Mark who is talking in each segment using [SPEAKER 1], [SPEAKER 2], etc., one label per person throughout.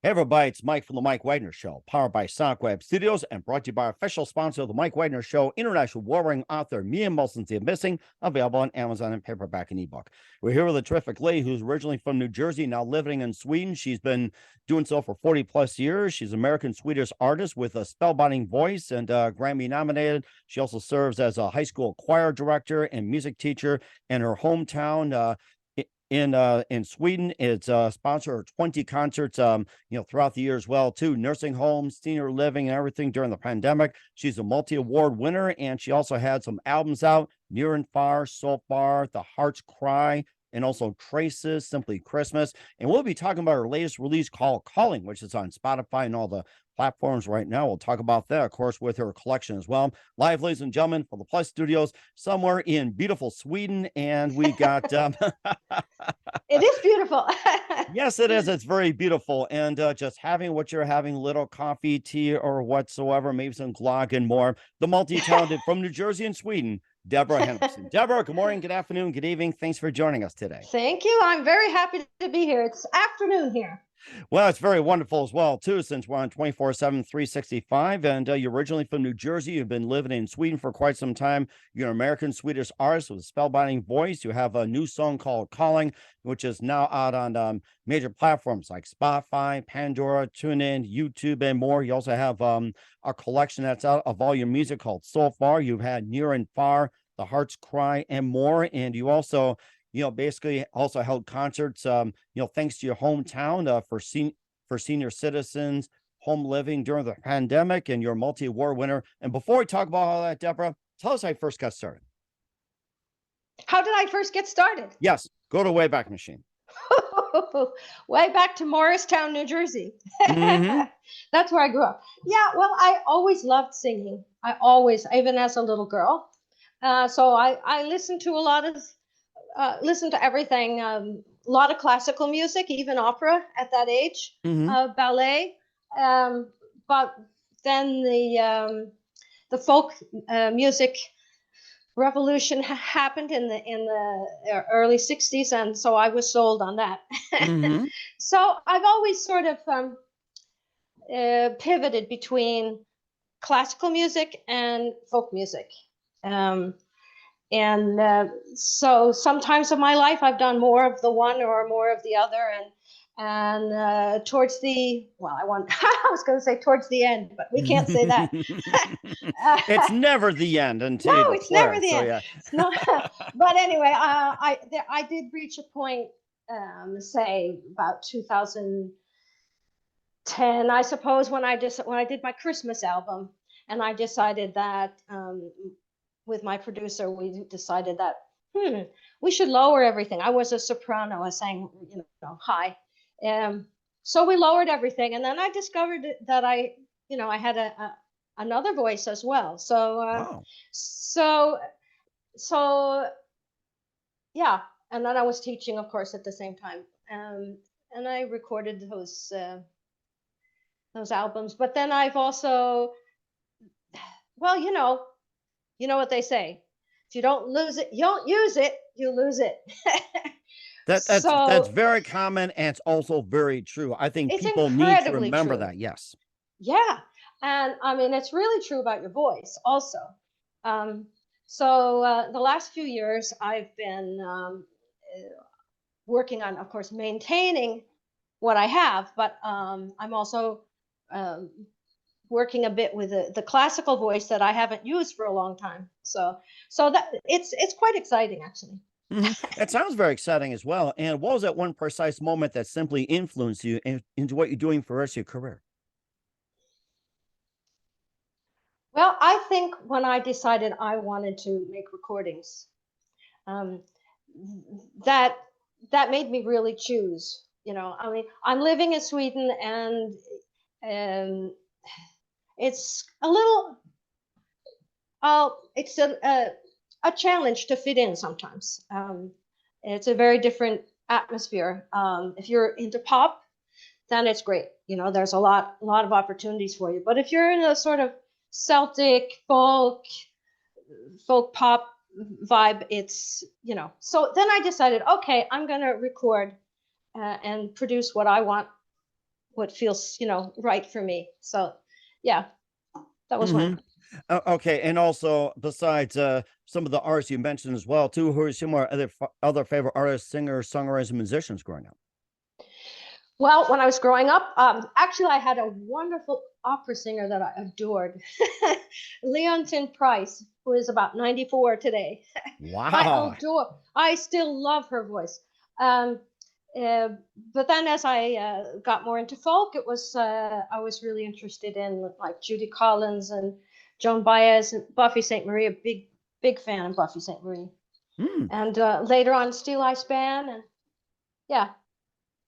[SPEAKER 1] Hey everybody, it's Mike from the Mike Wagner Show, powered by SoundWeb Studios and brought to you by our official sponsor of the Mike Wagner Show, international warring author Mia Molson's The Missing, available on Amazon and paperback and ebook. We're here with a terrific lady who's originally from New Jersey, now living in Sweden. She's been doing so for 40 plus years. She's an American Swedish artist with a spellbinding voice and Grammy nominated. She also serves as a high school choir director and music teacher in her hometown. In Sweden. It's sponsor of 20 concerts throughout the year as well too, nursing homes, senior living, and everything during the pandemic. She's a multi-award winner, and she also had some albums out: Near and Far, So Far, The Heart's Cry, and also Traces, Simply Christmas. And we'll be talking about her latest release called Calling, which is on Spotify and all the platforms right now. We'll talk about that, of course, with her collection as well. Live, ladies and gentlemen, from the Plus Studios, somewhere in beautiful Sweden. And we got
[SPEAKER 2] it is beautiful.
[SPEAKER 1] Yes, it is. It's very beautiful. And just having what you're having, little coffee, tea, or whatsoever, maybe some glögg and more. The multi-talented from New Jersey and Sweden, Deborah Henriksson. Deborah, good morning, good afternoon, good evening. Thanks for joining us today.
[SPEAKER 2] Thank you. I'm very happy to be here. It's afternoon here.
[SPEAKER 1] Well, it's very wonderful as well, too, since we're on 24/7, 365. And you're originally from New Jersey. You've been living in Sweden for quite some time. You're an American Swedish artist with a spellbinding voice. You have a new song called Calling, which is now out on major platforms like Spotify, Pandora, TuneIn, YouTube, and more. You also have a collection that's out of all your music called So Far. You've had Near and Far, The Heart's Cry, and more. And you also basically also held concerts, thanks to your hometown for senior citizens, home living during the pandemic, and you're a multi-award winner. And before we talk about all that, Deborah, tell us how you first got started.
[SPEAKER 2] How did I first get started?
[SPEAKER 1] Yes, go to Wayback Machine.
[SPEAKER 2] Way back to Morristown, New Jersey.
[SPEAKER 1] Mm-hmm.
[SPEAKER 2] That's where I grew up. Yeah, well, I always loved singing. I always, even as a little girl. So I listened to a lot of listen to everything, a lot of classical music, even opera at that age, ballet. But then the folk music revolution happened in the early 60s, and so I was sold on that.
[SPEAKER 1] Mm-hmm.
[SPEAKER 2] So I've always sort of pivoted between classical music and folk music. So sometimes of my life I've done more of the one or more of the other, and towards the I was going to say towards the end, but we can't say that.
[SPEAKER 1] It's never the end until
[SPEAKER 2] no, it's never the end. Yeah. But anyway, I did reach a point, say about 2010, I suppose, when I did my Christmas album, and I decided that. With my producer, we decided that we should lower everything. I was a soprano. I sang, high. So we lowered everything, and then I discovered that I had another voice as well. So
[SPEAKER 1] wow.
[SPEAKER 2] so yeah, and then I was teaching, of course, at the same time, and I recorded those albums. But then I've also, well, you know what they say: if you don't use it, you lose it.
[SPEAKER 1] That's very common, and it's also very true. I think people need to remember that. Yes.
[SPEAKER 2] Yeah, and I mean, it's really true about your voice also. So the last few years I've been working on, of course, maintaining what I have, but I'm also working a bit with the classical voice that I haven't used for a long time. So that it's quite exciting, actually.
[SPEAKER 1] Mm-hmm. It sounds very exciting as well. And what was that one precise moment that simply influenced you into what you're doing for the rest of your career?
[SPEAKER 2] Well, I think when I decided I wanted to make recordings, that made me really choose. I mean, I'm living in Sweden, and it's a little, it's a challenge to fit in sometimes. It's a very different atmosphere. If you're into pop, then it's great. There's a lot of opportunities for you. But if you're in a sort of Celtic folk pop vibe, it's, so then I decided, okay, I'm going to record and produce what I want what feels, right for me. So yeah, that was
[SPEAKER 1] Hmm.
[SPEAKER 2] one.
[SPEAKER 1] Okay, and also besides some of the artists you mentioned as well, too, who are some of our other favorite artists, singers, songwriters, and musicians growing up?
[SPEAKER 2] Well, when I was growing up, actually, I had a wonderful opera singer that I adored, Leontyne Price, who is about 94 today.
[SPEAKER 1] Wow.
[SPEAKER 2] I still love her voice. Um, uh, but then as I got more into folk, I was really interested in like Judy Collins and Joan Baez and Buffy St. Marie, a big fan of Buffy St. Marie.
[SPEAKER 1] Hmm.
[SPEAKER 2] And later on, Steel Eye Span. And yeah.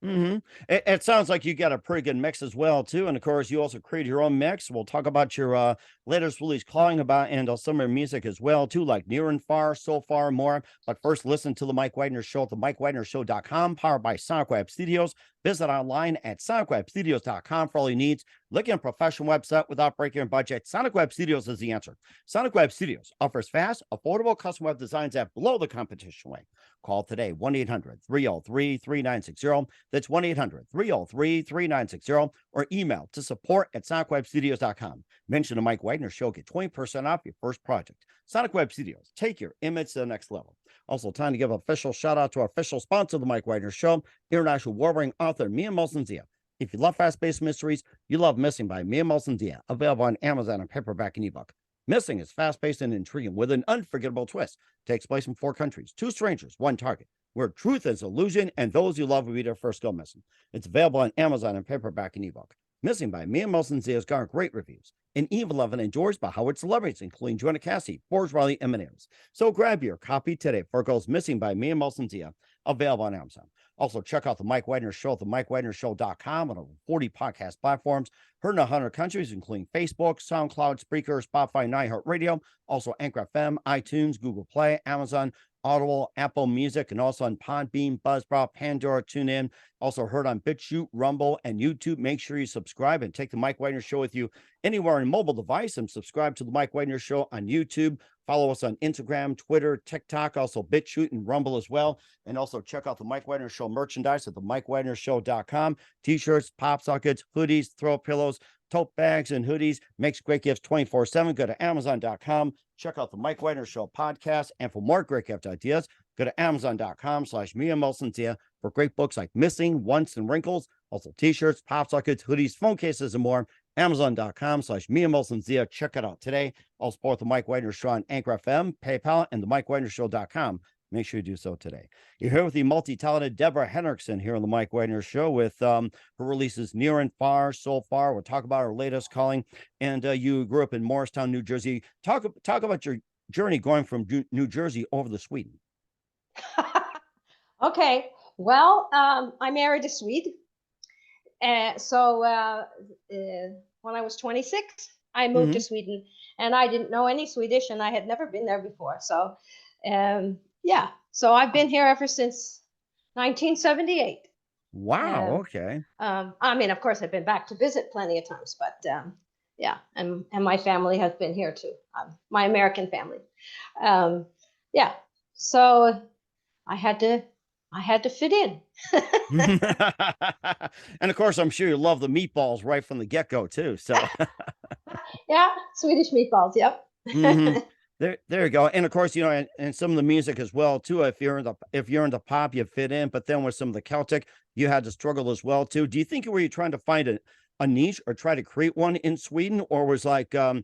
[SPEAKER 1] Hmm. It sounds like you got a pretty good mix as well, too. And of course, you also create your own mix. We'll talk about your latest release, Calling About, and some of your music as well, too, like Near and Far, So Far, more. But first, listen to the Mike Wagner Show at the MikeWagnerShow.com, powered by Sonic Web Studios. Visit online at SonicWebStudios.com for all your needs. Looking at a professional website without breaking your budget, Sonic Web Studios is the answer. Sonic Web Studios offers fast, affordable custom web designs at below the competition rate. Call today, 1-800-303-3960. That's 1-800-303-3960, or email to support@sonicwebstudios.com. Mention the Mike Wagner Show, get 20% off your first project. Sonic Web Studios, take your image to the next level. Also, time to give an official shout out to our official sponsor of the Mike Wagner Show, international war-wearing author Mia Molson-Zia. If you love fast-paced mysteries, you love Missing by Mia Molson-Zia, available on Amazon and paperback and ebook. Missing is fast-paced and intriguing with an unforgettable twist. Takes place in 4 countries, 2 strangers, 1 target, where truth is illusion and those you love will be their first go missing. It's available on Amazon and paperback and ebook. Missing by Mia Molson-Zia has garnered great reviews and even loved and endorsed by Howard celebrities, including Joanna Cassidy, Forbes Riley, and Menares. So grab your copy today for Goes Missing by Mia Molson-Zia, available on Amazon. Also, check out the Mike Wagner Show at the MikeWagnerShow.com on over 40 podcast platforms, heard in 100 countries, including Facebook, SoundCloud, Spreaker, Spotify, and iHeartRadio, also Anchor FM, iTunes, Google Play, Amazon, Audible, Apple Music, and also on Podbean, Buzzsprout, Pandora, TuneIn. Also heard on BitChute, Rumble, and YouTube. Make sure you subscribe and take the Mike Wagner Show with you anywhere on a mobile device, and subscribe to the Mike Wagner Show on YouTube. Follow us on Instagram, Twitter, TikTok, also BitChute and Rumble as well. And also check out the Mike Wagner Show merchandise at the MikeWagnerShow.com. T-shirts, pop sockets, hoodies, throw pillows, tote bags, and hoodies. Makes great gifts 24/7. Go to Amazon.com. Check out the Mike Wagner Show podcast. And for more great gift ideas, go to Amazon.com/Mia Molson-Zia for great books like Missing, Once, and Wrinkles. Also T-shirts, pop sockets, hoodies, phone cases, and more. Amazon.com/Mia Molson-Zia. Check it out today. I'll support the Mike Wagner Show on Anchor FM, PayPal, and the MikeWagnerShow.com. Make sure you do so today. You're here with the multi-talented Deborah Henriksson here on the Mike Wagner Show with her releases Near and Far, So Far. We'll talk about her latest Calling. And you grew up in Morristown, New Jersey. Talk about your journey going from New Jersey over to Sweden.
[SPEAKER 2] Okay. Well, I married a Swede. So when I was 26, I moved to Sweden, and I didn't know any Swedish, and I had never been there before. So yeah, so I've been here ever since 1978.
[SPEAKER 1] Wow. Okay.
[SPEAKER 2] I mean, of course, I've been back to visit plenty of times, but yeah, and my family has been here too. My American family. Yeah, so I had to fit in.
[SPEAKER 1] And of course, I'm sure you love the meatballs right from the get-go too. So
[SPEAKER 2] yeah, Swedish meatballs. Yep.
[SPEAKER 1] There you go. And of course, and some of the music as well too. If you're into pop, you fit in. But then with some of the Celtic, you had to struggle as well too. Do you think were you trying to find a niche or try to create one in Sweden, or was like or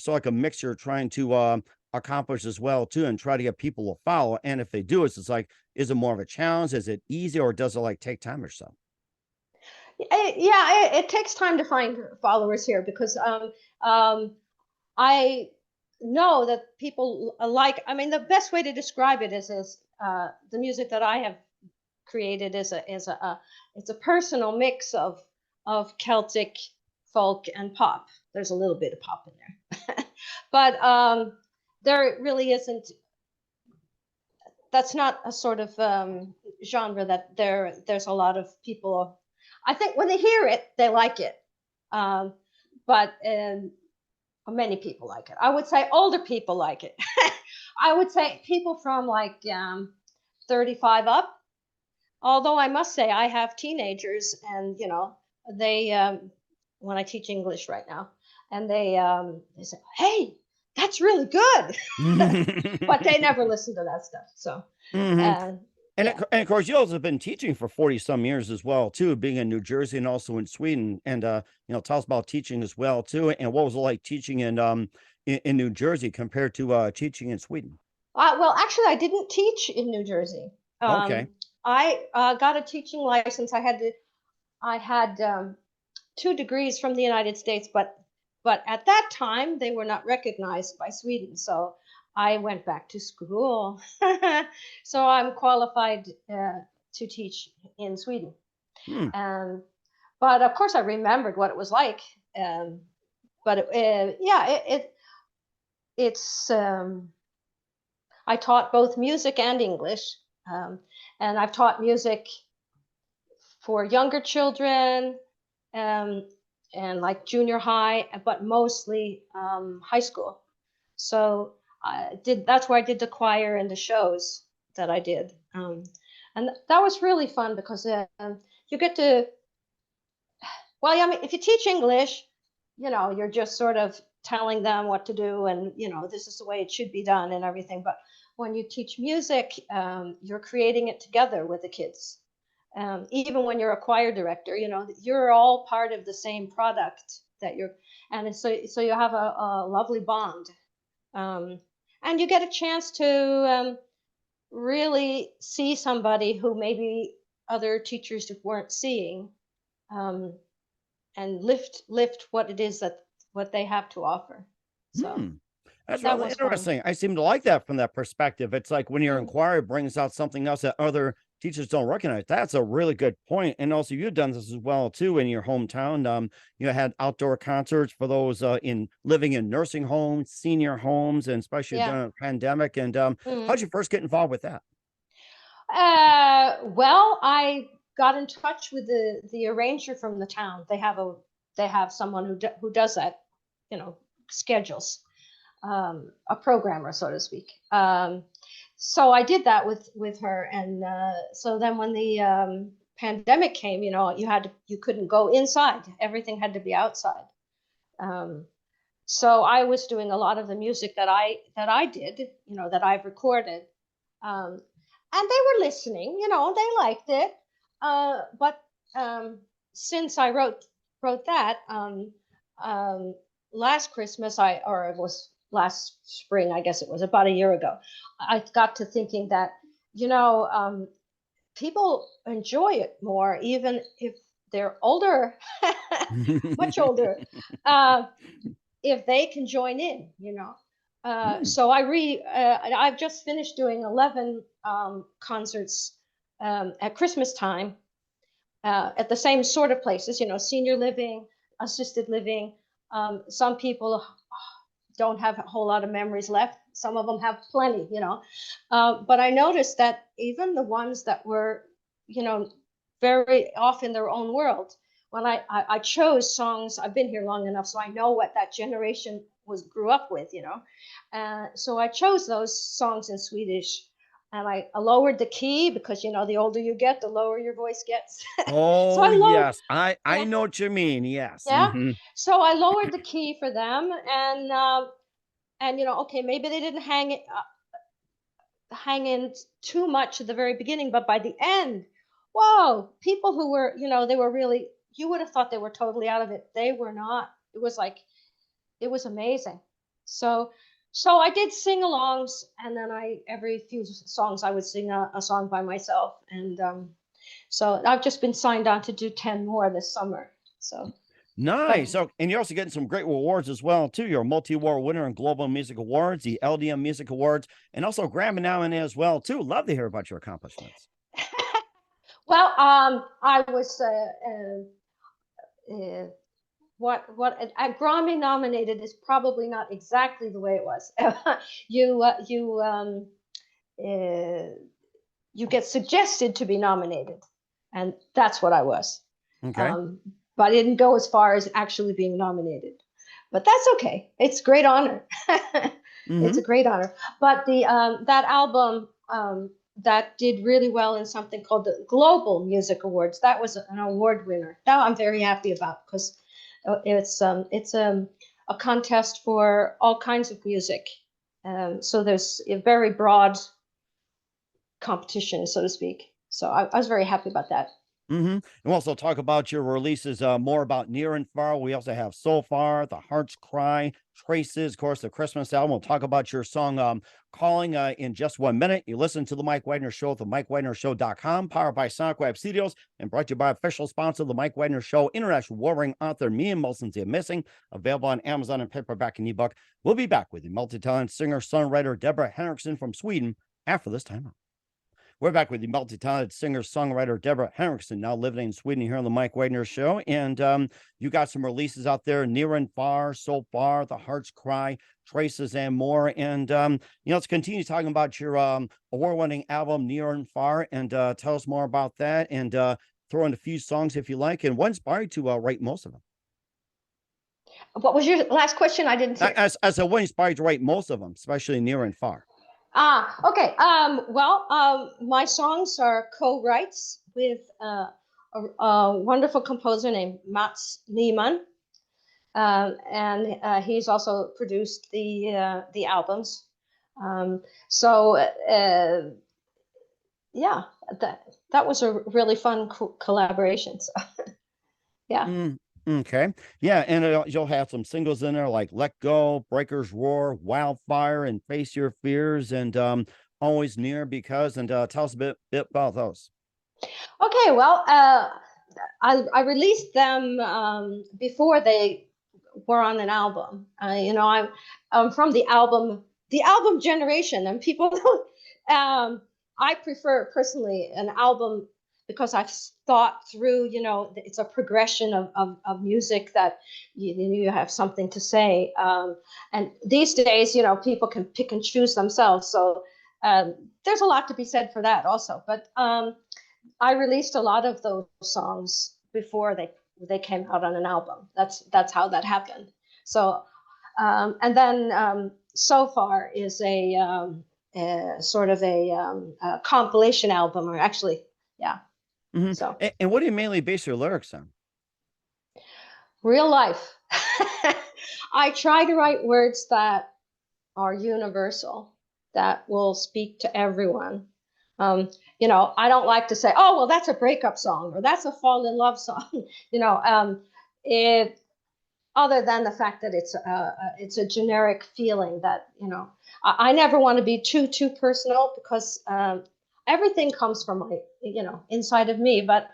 [SPEAKER 1] like a mixture trying to accomplish as well too, and try to get people to follow? And if they do, it's like, is it more of a challenge? Is it easy, or does it like take time or so?
[SPEAKER 2] Yeah, it takes time to find followers here because I know that people like. I mean, the best way to describe it is the music that I have created is it's a personal mix of Celtic, folk, and pop. There's a little bit of pop in there, but there really isn't. That's not a sort of genre that there's a lot of people. I think when they hear it, they like it, but many people like it. I would say older people like it. I would say people from like 35 up. Although I must say I have teenagers and they when I teach English right now, and they say, "Hey, that's really good," but they never listen to that stuff. So,
[SPEAKER 1] Mhm. And,
[SPEAKER 2] yeah.
[SPEAKER 1] and of course, you also have been teaching for 40 some years as well, too, being in New Jersey and also in Sweden. And tell us about teaching as well, too. And what was it like teaching in New Jersey compared to teaching in Sweden?
[SPEAKER 2] Well, actually, I didn't teach in New Jersey.
[SPEAKER 1] Okay.
[SPEAKER 2] I got a teaching license. I had 2 degrees from the United States, but at that time they were not recognized by Sweden. So I went back to school. So I'm qualified to teach in Sweden.
[SPEAKER 1] Hmm.
[SPEAKER 2] But of course, I remembered what it was like. But it's I taught both music and English, and I've taught music for younger children, um, and like junior high, but mostly high school. So that's where I did the choir and the shows that I did, and that was really fun because you get to, well, I mean, if you teach English, you're just sort of telling them what to do, and this is the way it should be done and everything. But when you teach music, you're creating it together with the kids. Even when you're a choir director, you're all part of the same product that you're, and so you have a lovely bond, and you get a chance to really see somebody who maybe other teachers weren't seeing, um, and lift what it is that what they have to offer. So
[SPEAKER 1] Hmm. That's
[SPEAKER 2] that
[SPEAKER 1] really
[SPEAKER 2] was fun.
[SPEAKER 1] interesting. I seem to like that from that perspective. It's like when your
[SPEAKER 2] Mm.
[SPEAKER 1] inquiry brings out something else that other teachers don't recognize. That's a really good point. And also, you've done this as well too in your hometown. You had outdoor concerts for those in living in nursing homes, senior homes, and especially
[SPEAKER 2] Yeah.
[SPEAKER 1] during a pandemic. And
[SPEAKER 2] Mm.
[SPEAKER 1] how'd you first get involved with that?
[SPEAKER 2] Well, I got in touch with the arranger from the town. They have someone who does that, schedules, a programmer, so to speak. So I did that with her, and so then when the pandemic came, you couldn't go inside. Everything had to be outside. Um, so I was doing a lot of the music that I did, that I've recorded, um, and they were listening. They liked it. But since I wrote that, um, last Christmas, or it was last spring, I guess it was about a year ago, I got to thinking that people enjoy it more, even if they're older, much older. Uh, if they can join in.
[SPEAKER 1] Hmm.
[SPEAKER 2] So I've just finished doing 11 concerts at Christmas time, at the same sort of places, senior living, assisted living. Some people don't have a whole lot of memories left. Some of them have plenty. But I noticed that even the ones that were, you know, very off in their own world, when I chose songs, I've been here long enough, so I know what that generation grew up with. So I chose those songs in Swedish, and I lowered the key because the older you get, the lower your voice gets. So
[SPEAKER 1] Oh,
[SPEAKER 2] I lowered,
[SPEAKER 1] yes. I
[SPEAKER 2] yeah,
[SPEAKER 1] know what you mean. Yes.
[SPEAKER 2] yeah. So I lowered the key for them, and okay, maybe they didn't hang in too much at the very beginning, but by the end, whoa, people who were, they were really, you would have thought they were totally out of it. They were not. It was like, it was amazing. So, so I did sing-alongs, and then every few songs I would sing a song by myself, and so I've just been signed on to do 10 more this summer. So, but
[SPEAKER 1] Nice. So, and you're also getting some great awards as well, too. You're a multi-award winner in Global Music Awards, the LDM Music Awards, and also Grammy nominee as well, too. Love to hear about your accomplishments.
[SPEAKER 2] well, I was what Grammy nominated is probably not exactly the way it was. Uh, you get suggested to be nominated, and that's what I was.
[SPEAKER 1] Okay.
[SPEAKER 2] Um, but I didn't go as far as actually being nominated. But that's okay. It's a great honor. It's
[SPEAKER 1] Hmm.
[SPEAKER 2] a great honor. But the that album, that did really well in something called the Global Music Awards. That was an award winner. That I'm very happy about because it's a contest for all kinds of music. So there's a very broad competition, so to speak. So I was very happy about that.
[SPEAKER 1] And we'll also talk about your releases, more about Near and Far. We also have So Far, The Heart's Cry, Traces, of course, the Christmas album. We'll talk about your song Calling in just 1 minute. You listen to The Mike Wagner Show at themikewagnershow.com, powered by Songwriter Studios, and brought to you by official sponsor of The Mike Wagner Show, international warring author Mia Molson's The Missing, available on Amazon and paperback and ebook. We'll be back with the multi-talented singer-songwriter Deborah Henriksson from Sweden after this time out. We're back with the multi-talented singer-songwriter Deborah Henriksson, now living in Sweden here on the Mike Wagner Show. And you got some releases out there, Near and Far, So Far, The Heart's Cry, Traces, and more. And, let's continue talking about your award-winning album, Near and Far, and tell us more about that, and throw in a few songs if you like. And what inspired you to write most of them?
[SPEAKER 2] What was your last question? I didn't hear.
[SPEAKER 1] As a what inspired you to write most of them, especially Near and Far?
[SPEAKER 2] Okay. My songs are co-writes with a wonderful composer named Mats Niemann, and he's also produced the albums. Yeah, that was a really fun collaboration. So, yeah.
[SPEAKER 1] Okay. Yeah. And you'll have some singles in there like Let Go, Breakers Roar, Wildfire, and Face Your Fears, and Always Near Because. And tell us a bit about those.
[SPEAKER 2] Okay. Well, I released them before they were on an album. I'm from the album generation, and people don't. I prefer personally an album because I've thought through, it's a progression of music that you have something to say. And these days, people can pick and choose themselves. So there's a lot to be said for that also. But I released a lot of those songs before they came out on an album. That's how that happened. So, and then So Far is a sort of a compilation album, or actually, yeah. So,
[SPEAKER 1] and what do you mainly base your lyrics on?
[SPEAKER 2] Real life. I try to write words that are universal, that will speak to everyone. I don't like to say, oh, well, that's a breakup song, or that's a fall in love song. Other than the fact that it's a generic feeling that, I never want to be too personal, because everything comes from my, inside of me. But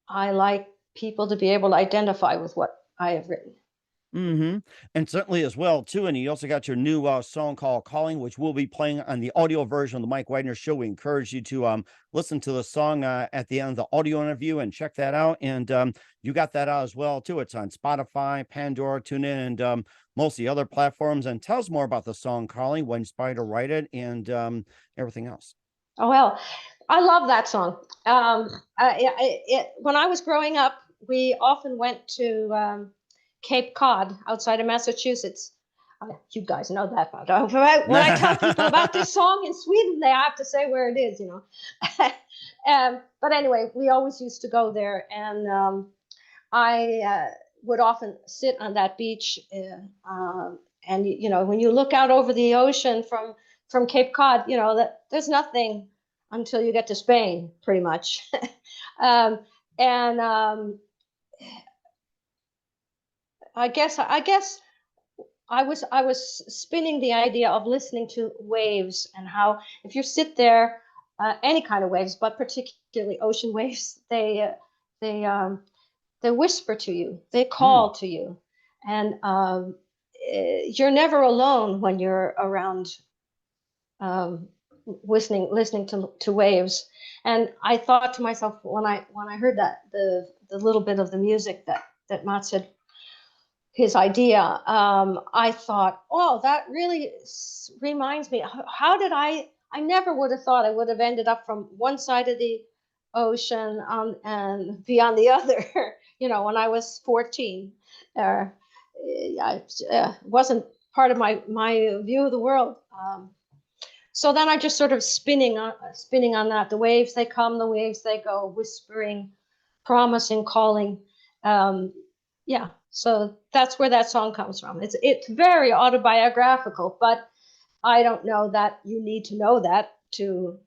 [SPEAKER 2] I like people to be able to identify with what I have written.
[SPEAKER 1] And certainly as well too. And you also got your new song called Calling, which we'll be playing on the audio version of the Mike Wagner Show. We encourage you to listen to the song at the end of the audio interview and check that out. And you got that out as well too. It's on Spotify, Pandora, TuneIn, and most of the other platforms. And tell us more about the song Calling, what inspired to write it, and everything else.
[SPEAKER 2] Oh, well, I love that song. When I was growing up, we often went to Cape Cod outside of Massachusetts. You guys know that, but when I tell people about this song in Sweden, they have to say where it is, But anyway, we always used to go there, and I would often sit on that beach, and when you look out over the ocean from Cape Cod, that there's nothing until you get to Spain, pretty much. I guess I was spinning the idea of listening to waves, and how if you sit there, any kind of waves, but particularly ocean waves, they whisper to you, they call to you, and you're never alone when you're around listening to waves. And I thought to myself, when I heard that the little bit of the music that Mats had, his idea, I thought, oh, that really reminds me, how did I never would have thought I would have ended up from one side of the ocean and be on the other, when I was 14. I wasn't part of my view of the world. So then I just sort of spinning on that. The waves they come, the waves they go, whispering, promising, calling. Yeah, so that's where that song comes from. It's very autobiographical, but I don't know that you need to know that to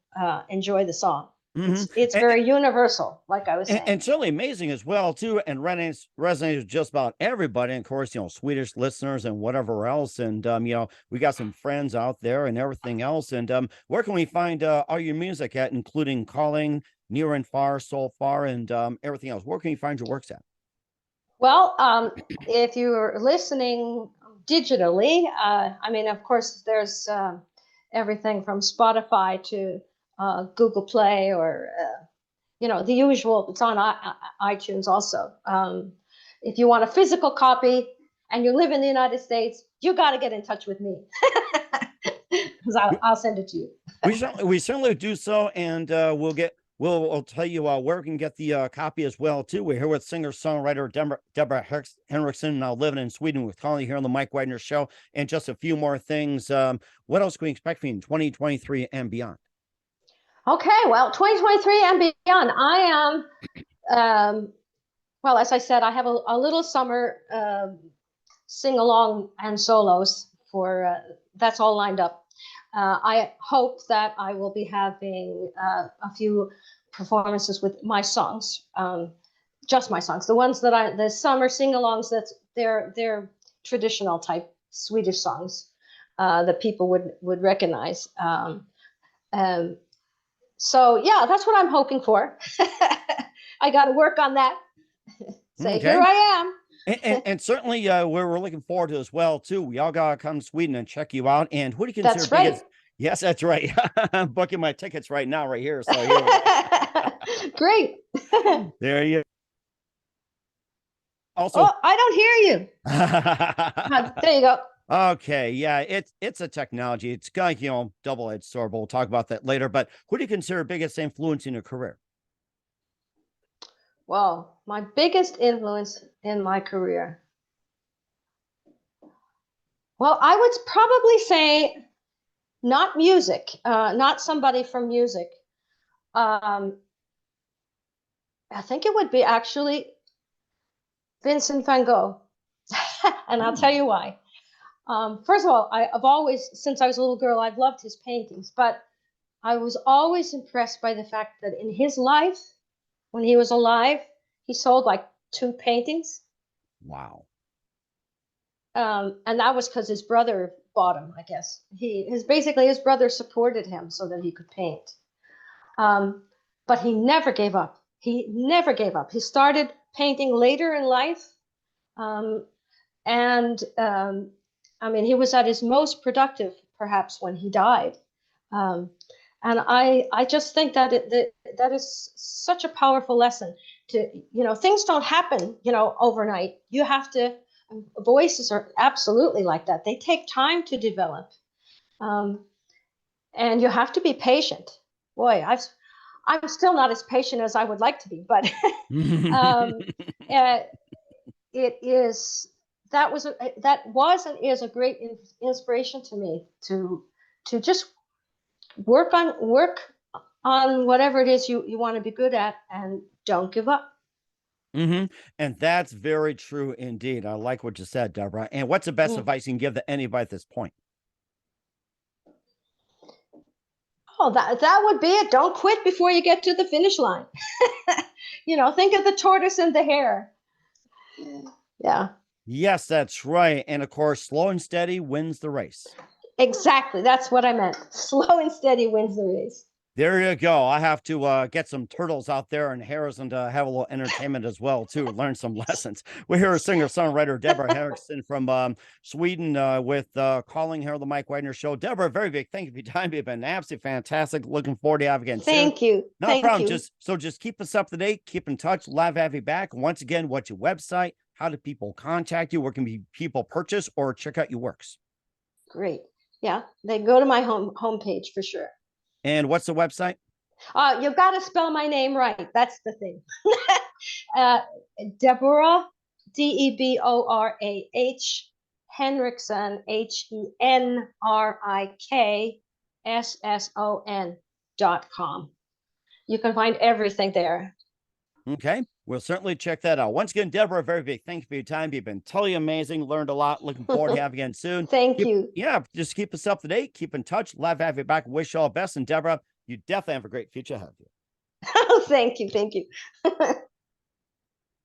[SPEAKER 2] enjoy the song.
[SPEAKER 1] Hmm.
[SPEAKER 2] It's very universal, like I was saying.
[SPEAKER 1] And certainly amazing as well too, and resonates with just about everybody. And of course, Swedish listeners and whatever else. And we got some friends out there and everything else. And where can we find all your music at, including Calling, Near and Far, So Far, and everything else? Where can you find your works at?
[SPEAKER 2] Well, if you're listening digitally, I mean, of course, there's everything from Spotify to Google Play or the usual. It's on iTunes also. If you want a physical copy and you live in the United States, you got to get in touch with me because I'll send it to you.
[SPEAKER 1] We certainly do so, and we'll tell you where we can get the copy as well too. We're here with singer-songwriter Deborah Henriksson, now living in Sweden with Colin here on the Mike Wagner Show. And just a few more things. What else can we expect from you in 2023 and beyond?
[SPEAKER 2] Okay, well, 2023 and beyond, I am, well, as I said, I have a little summer sing-along and solos that's all lined up. I hope that I will be having a few performances with my songs, just my songs, the summer sing-alongs, they're traditional type Swedish songs that people would recognize. So yeah, that's what I'm hoping for. I got to work on that. Say, okay. Here I
[SPEAKER 1] am. And certainly we're looking forward to as well too. We all gotta come to Sweden and check you out. And who do you consider
[SPEAKER 2] that's right.
[SPEAKER 1] Yes, that's right. I'm booking my tickets right now, right here. So here
[SPEAKER 2] great.
[SPEAKER 1] There you
[SPEAKER 2] also. Oh, I don't hear you. There you go.
[SPEAKER 1] Okay, yeah, it's a technology. It's got double-edged sword. We'll talk about that later. But who do you consider biggest influence in your career?
[SPEAKER 2] Well, my biggest influence in my career. Well, I would probably say not music, not somebody from music. I think it would be actually Vincent van Gogh, and I'll tell you why. First of all, I've always, since I was a little girl, I've loved his paintings, but I was always impressed by the fact that in his life, when he was alive, he sold like 2 paintings.
[SPEAKER 1] Wow.
[SPEAKER 2] And that was because his brother bought him, I guess. Basically his brother supported him so that he could paint. But he never gave up. He never gave up. He started painting later in life. I mean, he was at his most productive, perhaps, when he died. And I just think that that is such a powerful lesson. Things don't happen, overnight. You have to. Voices are absolutely like that. They take time to develop, and you have to be patient. Boy, I'm still not as patient as I would like to be, but it is. That was and is a great inspiration to me to just work on whatever it is you want to be good at, and don't give up.
[SPEAKER 1] And that's very true indeed. I like what you said, Deborah. And what's the best advice you can give to anybody at this point?
[SPEAKER 2] Oh, that would be it. Don't quit before you get to the finish line. Think of the tortoise and the hare. Yeah.
[SPEAKER 1] Yes, that's right. And of course, slow and steady wins the race.
[SPEAKER 2] Exactly. That's what I meant. Slow and steady wins the race.
[SPEAKER 1] There you go. I have to get some turtles out there and hares and have a little entertainment as well, too. Learn some lessons. We're here with singer-songwriter Deborah Henriksson from Sweden with Calling here on the Mike Wagner Show. Deborah, very big thank you for your time. You've been absolutely fantastic. Looking forward to having you again soon.
[SPEAKER 2] Thank you.
[SPEAKER 1] No problem. Just keep us up to date. Keep in touch. Love to have you back. Once again, what's your website? How do people contact you? Where can people purchase or check out your works?
[SPEAKER 2] Great. Yeah, they go to my homepage for sure.
[SPEAKER 1] And what's the website?
[SPEAKER 2] You've got to spell my name right. That's the thing. Deborah, Deborah, Henriksson, Henrik, SSON.com. You can find everything there.
[SPEAKER 1] Okay, we'll certainly check that out. Once again, Deborah, a very big thank you for your time. You've been totally amazing. Learned a lot. Looking forward to having you again soon.
[SPEAKER 2] Thank you.
[SPEAKER 1] Yeah, just keep us up to date. Keep in touch. Love to have you back. Wish you all the best. And Deborah, you definitely have a great future ahead of you.
[SPEAKER 2] Thank you. Thank you.